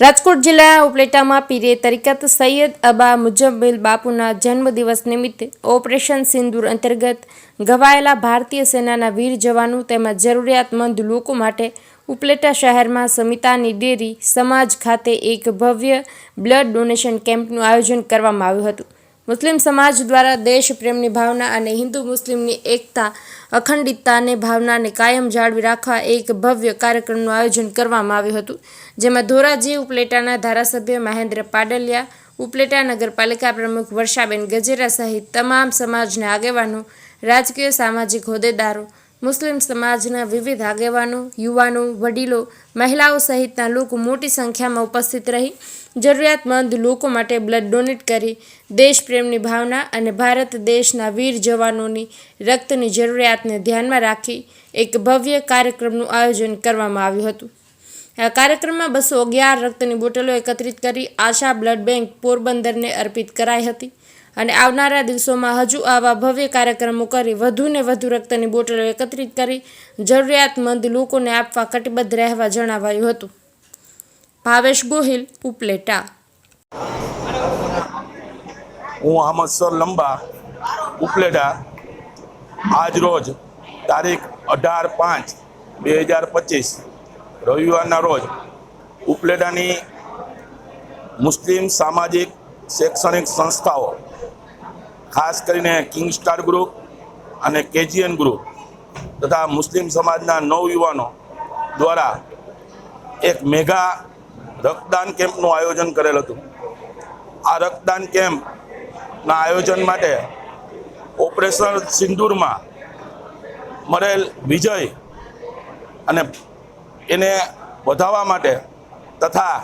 રાજકોટ જિલ્લાના ઉપલેટામાં પીરે તરીકત સૈયદ અબા મુજમ્મિલ બાપુના જન્મદિવસ નિમિત્તે ઓપરેશન સિંદૂર અંતર્ગત ઘવાયેલા ભારતીય સેનાના વીર જવાનો તેમજ જરૂરિયાતમંદ લોકો માટે ઉપલેટા શહેરમાં સમિતાની ડેરી સમાજ ખાતે એક ભવ્ય બ્લડ ડોનેશન કેમ્પનું આયોજન કરવામાં આવ્યું હતું। મુસ્લિમ સમાજ દ્વારા દેશ પ્રેમની ભાવના અને હિન્દુ મુસ્લિમની એકતા અખંડિતતાની ભાવનાને કાયમ જાળવી રાખવા એક ભવ્ય કાર્યક્રમનું આયોજન કરવામાં આવ્યું હતું, જેમાં ધોરાજી ઉપલેટાના ધારાસભ્ય મહેન્દ્ર પાડલિયા, ઉપલેટા નગરપાલિકા પ્રમુખ વર્ષાબેન ગજેરા સહિત તમામ સમાજના આગેવાનો, રાજકીય સામાજિક હોદ્દેદારો, મુસ્લિમ સમાજના વિવિધ આગેવાનો, યુવાનો, વડીલો, મહિલાઓ સહિતના લોકો મોટી સંખ્યામાં ઉપસ્થિત રહી જરૂરિયાતમંદ લોકો માટે બ્લડ ડોનેટ કરી દેશ પ્રેમની ભાવના અને ભારત દેશના વીર જવાનોની રક્તની જરૂરિયાતને ધ્યાનમાં રાખી એક ભવ્ય કાર્યક્રમનું આયોજન કરવામાં આવ્યું હતું। આ કાર્યક્રમમાં 211 રક્તની બોટલો એકત્રિત કરી આશા બ્લડ બેંક પોરબંદરને અર્પિત કરાઈ હતી અને આવનારા દિવસોમાં હજુ આવા ભવ્ય કાર્યક્રમો કરી વધુને વધુ રક્તની બોટલો એકત્રિત કરી જરૂરિયાતમંદ લોકોને આપવા કટિબદ્ધ રહેવા જણાવાયું હતું। ભાવેશ ગોહિલ, ઉપલેટા। હું અહમદ સર લંબા, ઉપલેટા। આજ રોજ તારીખ 18/5/2025 રવિવારના રોજ ઉપલેટાની મુસ્લિમ સામાજિક શૈક્ષણિક સંસ્થાઓ, ખાસ કરીને કિંગ સ્ટાર ગ્રુપ અને કેજીએન ગ્રુપ તથા મુસ્લિમ સમાજના નવયુવાનો દ્વારા એક મેગા રક્તદાન કેમ્પનું આયોજન કરેલ હતું। આ રક્તદાન કેમ્પના આયોજન માટે ઓપરેશન સિંદૂરમાં મરેલ વિજય અને એને વધાવવા માટે તથા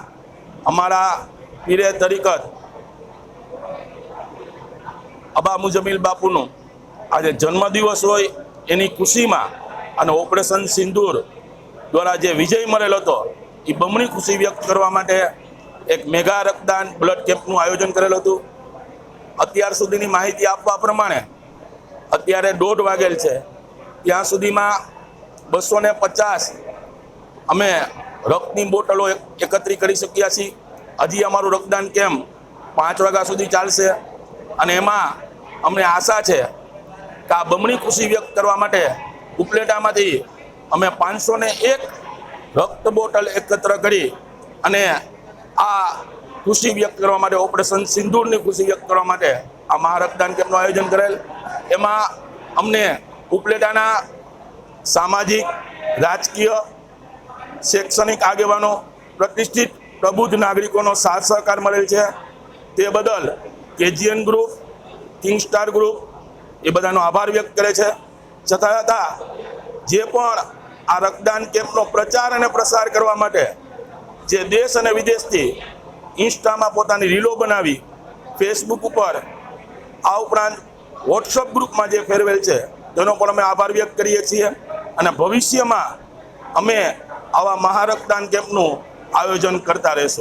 અમારા પીરે તરીકત અબા મુજમ્મિલ બાપુનું આજે જન્મદિવસ હોય એની ખુશીમાં અને ઓપરેશન સિંદૂર દ્વારા જે વિજય મળેલ હતો એ બમણી ખુશી વ્યક્ત કરવા માટે એક મેગા રક્તદાન બ્લડ કેમ્પનું આયોજન કરેલું હતું। અત્યાર સુધીની માહિતી આપવા પ્રમાણે અત્યારે 1:30 વાગેલ છે, ત્યાં સુધીમાં 250 અમે રક્તની બોટલો એકત્રિત કરી શક્યા છીએ। હજી અમારું રક્તદાન કેમ્પ 5 વાગ્યા સુધી ચાલશે અને એમાં અમને આશા છે કે આ બમણી ખુશી વ્યક્ત કરવા માટે ઉપલેટામાંથી અમે 501 રક્ત બોટલ એકત્ર કરી અને આ ખુશી વ્યક્ત કરવા માટે ઓપરેશન સિંદૂરની ખુશી વ્યક્ત કરવા માટે આ મહારક્તદાન કેમ્પનું આયોજન કરેલ। એમાં અમને ઉપલેટાના સામાજિક, રાજકીય, શૈક્ષણિક આગેવાનો, પ્રતિષ્ઠિત પ્રબુદ્ધ નાગરિકોનો સાથ સહકાર મળેલ છે। તે બદલ KGN group, king star group એ બધાનો આભાર વ્યક્ત કરે છે। છતાં જે પણ આ રક્તદાન કેમ્પનો પ્રચાર અને પ્રસાર કરવા માટે જે દેશ અને વિદેશથી ઇન્સ્ટામાં પોતાની રીલો બનાવી, ફેસબુક ઉપર, આ ઉપરાંત વોટ્સઅપ ગ્રુપમાં જે ફેરવેલ છે તેનો પણ અમે આભાર વ્યક્ત કરીએ છીએ અને ભવિષ્યમાં અમે આવા મહારક્તદાન કેમ્પનું આયોજન કરતા રહેશું।